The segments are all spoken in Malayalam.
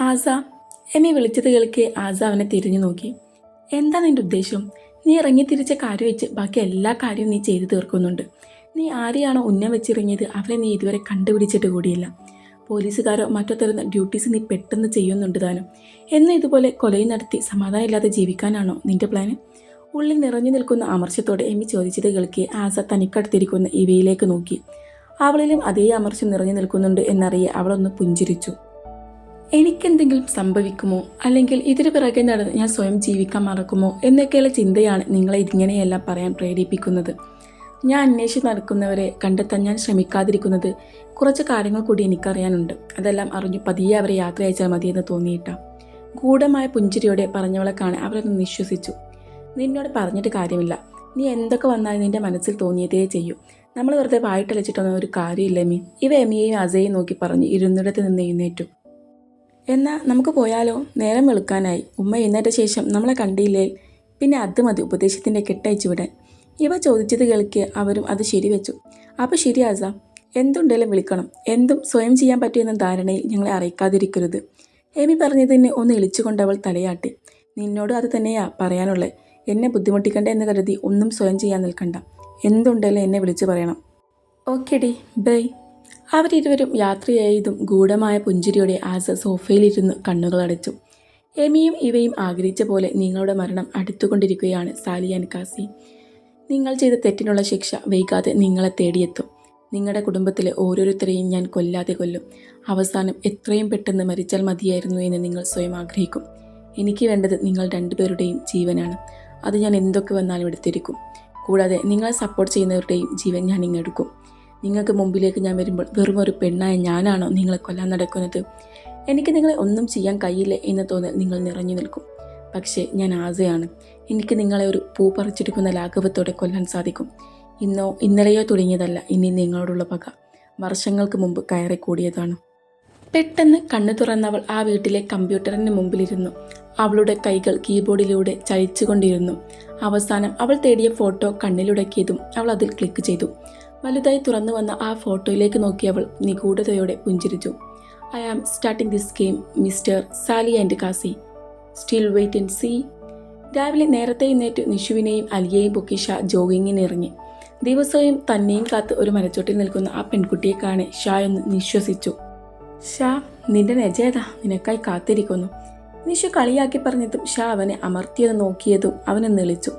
ആസ. എമ്മി വിളിച്ചത് കേൾക്കെ ആസ അവനെ തിരിഞ്ഞു നോക്കി. എന്താ നിന്റെ ഉദ്ദേശം? നീ ഇറങ്ങി തിരിച്ച കാര്യം വെച്ച് ബാക്കി എല്ലാ കാര്യവും നീ ചെയ്തു തീർക്കുന്നുണ്ട്. നീ ആരെയാണോ ഉന്നം വെച്ചിറങ്ങിയത് അവരെ നീ ഇതുവരെ കണ്ടുപിടിച്ചിട്ട് കൂടിയില്ല. പോലീസുകാരോ മറ്റോ തരുന്ന ഡ്യൂട്ടീസ് നീ പെട്ടെന്ന് ചെയ്യുന്നുണ്ട് താനും. എന്നും ഇതുപോലെ കൊലയും നടത്തി സമാധാനമില്ലാതെ ജീവിക്കാനാണോ നിന്റെ പ്ലാന്? ഉള്ളിൽ നിറഞ്ഞു നിൽക്കുന്ന അമർഷത്തോടെ എമ്മി ചോദിച്ചത് കേൾക്കെ ആസ തനിക്കടുത്തിരിക്കുന്ന ഇവയിലേക്ക് നോക്കി. അവളിലും അതേ അമർഷം നിറഞ്ഞു നിൽക്കുന്നുണ്ട് എന്നറിയെ അവളൊന്ന് പുഞ്ചിരിച്ചു. എനിക്കെന്തെങ്കിലും സംഭവിക്കുമോ, അല്ലെങ്കിൽ ഇതിന് പിറകെ നടന്ന് ഞാൻ സ്വയം ജീവിക്കാൻ മറക്കുമോ എന്നൊക്കെയുള്ള ചിന്തയാണ് നിങ്ങളെ ഇങ്ങനെയെല്ലാം പറയാൻ പ്രേരിപ്പിക്കുന്നത്. ഞാൻ അന്വേഷിച്ച് നടക്കുന്നവരെ കണ്ടെത്താൻ ഞാൻ ശ്രമിക്കാതിരിക്കുന്നത് കുറച്ച് കാര്യങ്ങൾ കൂടി എനിക്കറിയാനുണ്ട്. അതെല്ലാം അറിഞ്ഞു പതിയെ അവരെ യാത്ര അയച്ചാൽ മതിയെന്ന് തോന്നിയിട്ട. ഗൂഢമായ പുഞ്ചിരിയോടെ പറഞ്ഞവളെ കാണാൻ അവരൊന്ന് നിശ്വസിച്ചു. നിന്നോട് പറഞ്ഞിട്ട് കാര്യമില്ല. നീ എന്തൊക്കെ വന്നാലും നിന്റെ മനസ്സിൽ തോന്നിയതേ ചെയ്യൂ. നമ്മൾ വെറുതെ വായിട്ടലച്ചിട്ടൊന്നും ഒരു കാര്യമില്ല എമ്മി. ഇവ എമ്മിയെയും അസയെയും നോക്കി പറഞ്ഞ് ഇരുന്നിടത്ത് നിന്ന് എഴുന്നേറ്റു. എന്നാ നമുക്ക് പോയാലോ? നേരം വെളുക്കാനായി. ഉമ്മ എഴുന്നേറ്റ ശേഷം നമ്മളെ കണ്ടില്ലേ, പിന്നെ അത് മതി ഉപദേശത്തിൻ്റെ കെട്ടയച്ചു വിടാൻ. ഇവ ചോദിച്ചത് കേൾക്കെ അവരും അത് ശരിവെച്ചു. അപ്പോൾ ശരി ആസ, എന്തുണ്ടേലും വിളിക്കണം. എന്തും സ്വയം ചെയ്യാൻ പറ്റുമെന്ന ധാരണയിൽ ഞങ്ങളെ അറിയിക്കാതിരിക്കരുത്. എമി പറഞ്ഞതിന് ഒന്ന് ഇളിച്ചുകൊണ്ട് അവൾ തലയാട്ടി. നിന്നോട് അത് തന്നെയാ പറയാനുള്ളത്. എന്നെ ബുദ്ധിമുട്ടിക്കണ്ട എന്ന് കരുതി ഒന്നും സ്വയം ചെയ്യാൻ നിൽക്കണ്ട. എന്തുണ്ടേലും എന്നെ വിളിച്ചു പറയണം. ഓക്കെ ഡി, ബൈ. അവരിരുവരും യാത്രയായതും ഗൂഢമായ പുഞ്ചിരിയോടെ ആസ സോഫയിലിരുന്ന് കണ്ണുകളടച്ചു. എമിയും ഇവയും ആഗ്രഹിച്ച പോലെ നിങ്ങളുടെ മരണം അടുത്തുകൊണ്ടിരിക്കുകയാണ് സാലി ആൻഡ് കാസി. നിങ്ങൾ ചെയ്ത തെറ്റിനുള്ള ശിക്ഷ വൈകാതെ നിങ്ങളെ തേടിയെത്തും. നിങ്ങളുടെ കുടുംബത്തിലെ ഓരോരുത്തരെയും ഞാൻ കൊല്ലാതെ കൊല്ലും. അവസാനം എത്രയും പെട്ടെന്ന് മരിച്ചാൽ മതിയായിരുന്നു എന്ന് നിങ്ങൾ സ്വയം ആഗ്രഹിക്കും. എനിക്ക് വേണ്ടത് നിങ്ങൾ രണ്ടുപേരുടെയും ജീവനാണ്. അത് ഞാൻ എന്തൊക്കെ വന്നാലും എടുത്തിരിക്കും. കൂടാതെ നിങ്ങളെ സപ്പോർട്ട് ചെയ്യുന്നവരുടെയും ജീവൻ ഞാൻ ഇങ്ങെടുക്കും. നിങ്ങൾക്ക് മുമ്പിലേക്ക് ഞാൻ വരുമ്പോൾ വെറും ഒരു പെണ്ണായ ഞാനാണോ നിങ്ങളെ കൊല്ലാൻ നടക്കുന്നത്? എനിക്ക് നിങ്ങളെ ഒന്നും ചെയ്യാൻ കഴിയില്ല എന്ന് തോന്നൽ നിങ്ങൾ നിറഞ്ഞു നിൽക്കും. പക്ഷേ ഞാൻ ആസയാണ്. എനിക്ക് നിങ്ങളെ ഒരു പൂ പറിച്ചെടുക്കുന്ന ലാഘവത്തോടെ കൊല്ലാൻ സാധിക്കും. ഇന്നോ ഇന്നലെയോ തുടങ്ങിയതല്ല ഇനി നിങ്ങളോടുള്ള പക. വർഷങ്ങൾക്ക് മുമ്പ് കയറി കൂടിയതാണ്. പെട്ടെന്ന് കണ്ണു തുറന്നവൾ ആ വീട്ടിലെ കമ്പ്യൂട്ടറിന് മുമ്പിലിരുന്നു. അവളുടെ കൈകൾ കീബോർഡിലൂടെ ചലിച്ചുകൊണ്ടിരുന്നു. അവസാനം അവൾ തേടിയ ഫോട്ടോ കണ്ണിലുടക്കിയതും അവൾ അതിൽ ക്ലിക്ക് ചെയ്തു. വലുതായി തുറന്നു വന്ന ആ ഫോട്ടോയിലേക്ക് നോക്കി അവൾ നിഗൂഢതയോടെ പുഞ്ചിരിച്ചു. I am starting this game mister Sally and Casey. Still wait and see. രാവിലെ നേരത്തെ എഴുന്നേറ്റ് നിഷുവിനെയും അലിയെയും പൊക്കി ഷാ ജോഗിങ്ങിന് ഇറങ്ങി. ദിവസവും തന്നെയും കാത്ത് ഒരു മരച്ചോട്ടിൽ നിൽക്കുന്ന ആ പെൺകുട്ടിയെ കാണെ ഷാ ഒന്ന് നിശ്വസിച്ചു. ഷാ, നിന്റെ നെജേതാ നിനക്കായി കാത്തിരിക്കുന്നു. നിഷു കളിയാക്കി പറഞ്ഞതും ഷാ അവനെ അമർത്തിയത് നോക്കിയതും അവനെ നിളിച്ചു.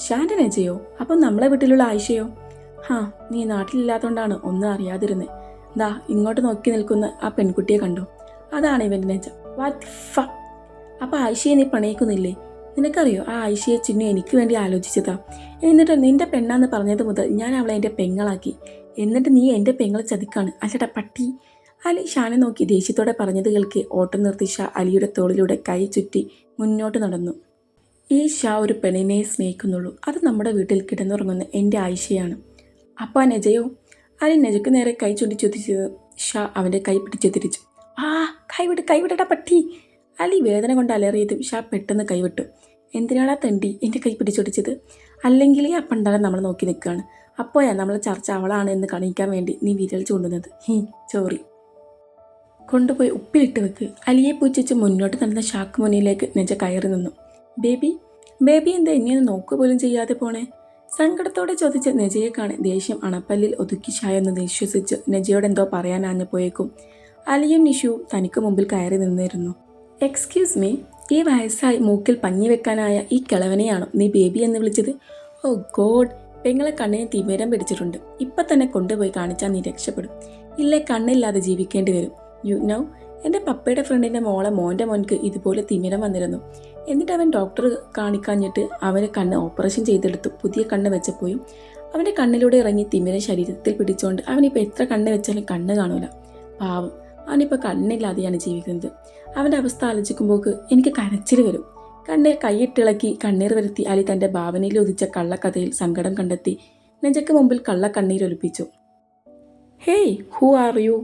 ഷാന്റെ നെജയോ? അപ്പം നമ്മളെ വീട്ടിലുള്ള ആയിഷയോ? ഹാ, നീ നാട്ടിലില്ലാത്തതുകൊണ്ടാണ് ഒന്നും അറിയാതിരുന്നേ. ദാ ഇങ്ങോട്ട് നോക്കി നിൽക്കുന്ന ആ പെൺകുട്ടിയെ കണ്ടോ? അതാണ് ഇവൻ്റെ നെജ. വാട്ട് ഫ. അപ്പം ആയിഷയെ നീ പ്രണയിക്കുന്നില്ലേ? നിനക്കറിയോ, ആ ആയിഷയെ ചിന്നു എനിക്ക് വേണ്ടി ആലോചിച്ചതാ. എന്നിട്ട് നിന്റെ പെണ്ണാന്ന് പറഞ്ഞത് മുതൽ ഞാൻ അവളെ എൻ്റെ പെങ്ങളാക്കി. എന്നിട്ട് നീ എൻ്റെ പെങ്ങളെ ചതിക്കാണ് അല്ലടാ പട്ടി. അലി ഷാനെ നോക്കി ദേഷ്യത്തോടെ പറഞ്ഞത് കേൾക്കെ ഓട്ടം നിർത്തി ഷാ അലിയുടെ തോളിലൂടെ കൈ ചുറ്റി മുന്നോട്ട് നടന്നു. ഈ ഷാ ഒരു പെണ്ണിനെ സ്നേഹിക്കുന്നുള്ളൂ. അത് നമ്മുടെ വീട്ടിൽ കിടന്നുറങ്ങുന്ന എൻ്റെ ആയിഷയാണ്. അപ്പോൾ നെജയോ? അലി നെജക്ക് നേരെ കൈ ചൂണ്ടി ചോദിച്ചത് ഷാ അവൻ്റെ കൈ പിടിച്ചു തിരിച്ചു. ആ, കൈവിടടാ പട്ടി. അലി വേദന കൊണ്ട് അലറിയതും ഷാ പെട്ടെന്ന് കൈവിട്ടു. എന്തിനാടാ തണ്ടി എൻ്റെ കൈ പിടിച്ചൊടിച്ചത്? അല്ലെങ്കിൽ ആ പണ്ടാരം നമ്മൾ നോക്കി നിൽക്കുകയാണ്. അപ്പോഴാ നമ്മളെ ചർച്ച അവളാണ് എന്ന് കാണിക്കാൻ വേണ്ടി നീ വിരൽ ചൂണ്ടുന്നത്. ചോറി കൊണ്ടുപോയി ഉപ്പിലിട്ട് വെക്ക്. അലിയെ പൂച്ചിച്ച് മുന്നോട്ട് നടന്ന ഷാക്ക് മുന്നിലേക്ക് നെജ കയറി നിന്നു. ബേബി എന്താ എന്നെയൊന്ന് നോക്കുക പോലും ചെയ്യാതെ പോണേ? സങ്കടത്തോടെ ചോദിച്ച നെജയെ കാണെ ദേഷ്യം അണപ്പല്ലിൽ ഒതുക്കി ഷായൊന്ന് നിശ്വസിച്ച് നെജയോട് എന്തോ പറയാനാഞ്ഞപ്പോയേക്കും അലിയും നിഷുവും തനിക്ക് മുമ്പിൽ കയറി നിന്നിരുന്നു. എക്സ്ക്യൂസ് മീ, ഈ വയസ്സായി മൂക്കിൽ പഞ്ഞി വെക്കാനായ ഈ കിളവനെയാണോ നീ ബേബി എന്ന് വിളിച്ചത്? ഓ ഗോഡ്, പെങ്ങളെ കണ്ണിന് തിമിരം പിടിച്ചിട്ടുണ്ട്. ഇപ്പം തന്നെ കൊണ്ടുപോയി കാണിച്ചാൽ നീ രക്ഷപ്പെടും. ഇല്ലേ കണ്ണില്ലാതെ ജീവിക്കേണ്ടി വരും. യു നോ, എൻ്റെ പപ്പയുടെ ഫ്രണ്ടിൻ്റെ മോൻ്റെ മോൻക്ക് ഇതുപോലെ തിമിരം വന്നിരുന്നു. എന്നിട്ട് അവൻ ഡോക്ടർ കാണിക്കാഞ്ഞിട്ട് അവന് കണ്ണ് ഓപ്പറേഷൻ ചെയ്തെടുത്തു. പുതിയ കണ്ണ് വെച്ചപ്പോഴും അവൻ്റെ കണ്ണിലൂടെ ഇറങ്ങി തിമിരം ശരീരത്തിൽ പിടിച്ചുകൊണ്ട് അവനിപ്പോൾ എത്ര കണ്ണ് വെച്ചാലും കണ്ണ് കാണൂല. പാവം, അവനിപ്പോൾ കണ്ണില്ലാതെയാണ് ജീവിക്കുന്നത്. അവൻ്റെ അവസ്ഥ ആലോചിക്കുമ്പോൾ എനിക്ക് കരച്ചിൽ വരും. കണ്ണിൽ കൈയിട്ടിളക്കി കണ്ണീർ വരുത്തി അലി തൻ്റെ ഭാവനയിൽ ഉദിച്ച കള്ളക്കഥയിൽ സങ്കടം കണ്ടെത്തി നെജയ്ക്ക് മുമ്പിൽ കള്ളക്കണ്ണീരൊലിപ്പിച്ചു. Hey, who are you?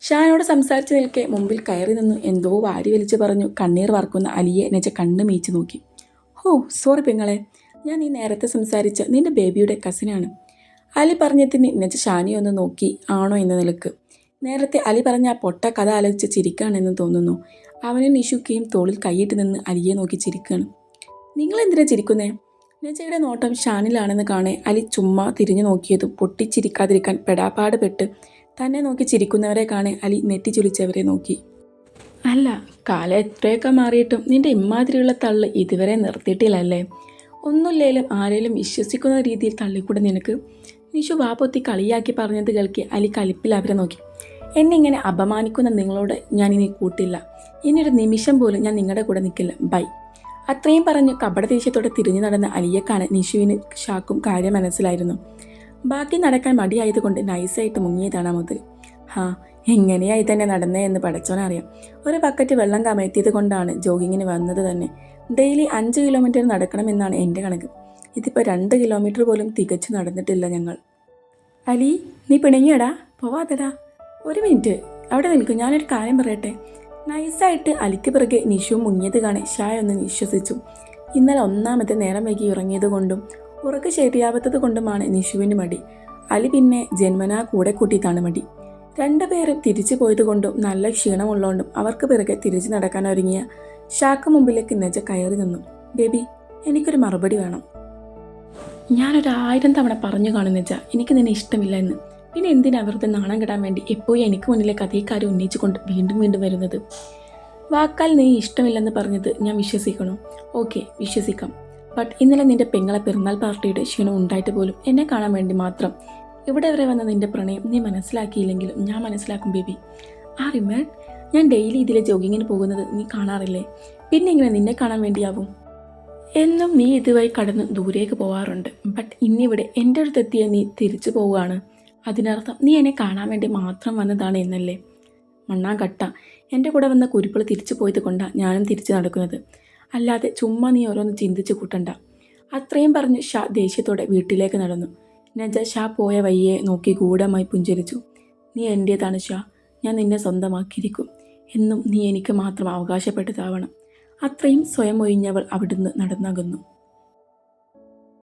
ഷാനോട് സംസാരിച്ച് നിൽക്കെ മുമ്പിൽ കയറി നിന്ന് എന്തോ വാരി വലിച്ചു പറഞ്ഞു കണ്ണീർ വാർക്കുന്ന അലിയെ നെജ കണ്ണ് മീച്ചു നോക്കി. ഹോ സോറി പെങ്ങളെ, ഞാൻ നീ നേരത്തെ സംസാരിച്ച നിന്റെ ബേബിയുടെ കസിനാണ്. അലി പറഞ്ഞതിന് നെജ ഷാനിയെ ഒന്ന് നോക്കി ആണോ എന്ന നിലക്ക്. നേരത്തെ അലി പറഞ്ഞ ആ പൊട്ട കഥ ആലോചിച്ച് ചിരിക്കുകയാണെന്ന് തോന്നുന്നു. അവനും നിഷുക്കയും തോളിൽ കൈയിട്ട് നിന്ന് അലിയെ നോക്കി ചിരിക്കുകയാണ്. നിങ്ങളെന്തിനാ ചിരിക്കുന്നേ? നജയുടെ നോട്ടം ഷാനിലാണെന്ന് കാണെ അലി ചുമ്മാ തിരിഞ്ഞു നോക്കിയതും പൊട്ടിച്ചിരിക്കാതിരിക്കാൻ പെടാപ്പാട് പെട്ട് തന്നെ നോക്കി ചിരിക്കുന്നവരെ കാണെ അലി നെറ്റിച്ചുളിച്ചവരെ നോക്കി. അല്ല, കാലം എത്രയൊക്കെ മാറിയിട്ടും നിന്റെ ഇമ്മാതിരിയുള്ള തള്ള് ഇതുവരെ നിർത്തിയിട്ടില്ലല്ലേ? ഒന്നുമില്ലേലും ആരെങ്കിലും വിശ്വസിക്കുന്ന രീതിയിൽ തള്ളിക്കൂടെ നിനക്ക്? നിഷു വാപ്പൊത്തി കളിയാക്കി പറഞ്ഞത് കേൾക്കി അലി കലിപ്പിൽ അവരെ നോക്കി. എന്നിങ്ങനെ അപമാനിക്കുന്ന നിങ്ങളോട് ഞാനിനി കൂട്ടില്ല. ഇനിയൊരു നിമിഷം പോലും ഞാൻ നിങ്ങളുടെ കൂടെ നിൽക്കില്ല. ബൈ. അത്രയും പറഞ്ഞ് കപടദേഷ്യത്തോടെ തിരിഞ്ഞു നടന്ന അലിയെക്കാണ് നിഷുവിന് ഷാക്കും കാര്യം മനസ്സിലായിരുന്നു. ബാക്കി നടക്കാൻ മടിയായതുകൊണ്ട് നൈസായിട്ട് മുങ്ങിയതാണ് മുതൽ. ഹാ, എങ്ങനെയായി തന്നെ നടന്നേ എന്ന് പടച്ചോനറിയാം. ഒരു ബക്കറ്റ് വെള്ളം കമഴ്ത്തിയത് കൊണ്ടാണ് ജോഗിങ്ങിന് വന്നത് തന്നെ. ഡെയിലി 5 കിലോമീറ്റർ നടക്കണമെന്നാണ് എൻ്റെ കണക്ക്. ഇതിപ്പോൾ 2 കിലോമീറ്റർ പോലും തികച്ചു നടന്നിട്ടില്ല ഞങ്ങൾ. അലി, നീ പിണങ്ങിയടാ? പോവാതെടാ. ഒരു മിനിറ്റ് അവിടെ നിൽക്കും, ഞാനൊരു കാര്യം പറയട്ടെ. നൈസായിട്ട് അലിക്ക് പിറകെ നിഷു മുങ്ങിയത് കാണെ ഷായ ഒന്ന് വിശ്വസിച്ചു. ഇന്നലെ ഒന്നാമത്തെ നേരം വൈകി ഉറങ്ങിയത് കൊണ്ടും ഉറക്ക് ശരിയാവാത്തത് കൊണ്ടുമാണ് നിഷുവിന് മടി. അലി പിന്നെ ജന്മനാ കൂടെ കൂട്ടിയിട്ടാണ് മടി. 2 പേരും തിരിച്ചു പോയത് കൊണ്ടും നല്ല ക്ഷീണമുള്ളതുകൊണ്ടും അവർക്ക് പിറകെ തിരിച്ചു നടക്കാൻ ഒരുങ്ങിയ ഷാക്ക് മുമ്പിലേക്ക് നജ കയറി നിന്നു. ബേബി, എനിക്കൊരു മറുപടി വേണം. ഞാനൊരു 1000 തവണ പറഞ്ഞു കാണും നജ, എനിക്ക് നിന്നെ ഇഷ്ടമില്ല എന്ന്. പിന്നെ എന്തിനാ വെറുതെ നാണം കെടാൻ വേണ്ടി എപ്പോഴും എനിക്ക് മുന്നിലേക്ക് അതേ കാര്യം ഉന്നയിച്ചുകൊണ്ട് വീണ്ടും വീണ്ടും വരുന്നത്? വാക്കാൽ നീ ഇഷ്ടമില്ലെന്ന് പറഞ്ഞത് ഞാൻ വിശ്വസിക്കണോ? ഓക്കെ, വിശ്വസിക്കാം. ബട്ട് ഇന്നലെ നിന്റെ പെങ്ങളെ പിറന്നാൾ പാർട്ടിയുടെ ക്ഷീണം ഉണ്ടായിട്ട് പോലും എന്നെ കാണാൻ വേണ്ടി മാത്രം ഇവിടെ വരെ വന്ന നിന്റെ പ്രണയം നീ മനസ്സിലാക്കിയില്ലെങ്കിലും ഞാൻ മനസ്സിലാക്കും ബേബി. ആ റിമേഡ്, ഞാൻ ഡെയിലി ഇതിലെ ജോഗിങ്ങിന് പോകുന്നത് നീ കാണാറില്ലേ? പിന്നെ ഇങ്ങനെ നിന്നെ കാണാൻ വേണ്ടിയാവും. എന്നും നീ ഇതുവഴി കടന്ന് ദൂരേക്ക് പോവാറുണ്ട്. ബട്ട് ഇന്നിവിടെ എൻ്റെ അടുത്തെത്തിയ നീ തിരിച്ചു പോവുകയാണ്. അതിനർത്ഥം നീ എന്നെ കാണാൻ വേണ്ടി മാത്രം വന്നതാണ് എന്നല്ലേ? മണ്ണാങ്കട്ട, എൻ്റെ കൂടെ വന്ന കുരുപ്പിൾ തിരിച്ചു പോയത് കൊണ്ടാണ് ഞാനും തിരിച്ചു നടക്കുന്നത്. അല്ലാതെ ചുമ്മാ നീ ഓരോന്ന് ചിന്തിച്ച് കൂട്ടണ്ട. അത്രയും പറഞ്ഞ് ഷാ ദേഷ്യത്തോടെ വീട്ടിലേക്ക് നടന്നു. നജ ഷാ പോയ വയ്യെ നോക്കി ഗൂഢമായി പുഞ്ചിരിച്ചു. നീ എൻ്റേതാണ് ഷാ, ഞാൻ നിന്നെ സ്വന്തമാക്കിയിരിക്കും. എന്നും നീ എനിക്ക് മാത്രം അവകാശപ്പെട്ടതാവണം. അത്രയും സ്വയം ഒഴിഞ്ഞവൾ അവിടുന്ന് നടന്നകന്നു.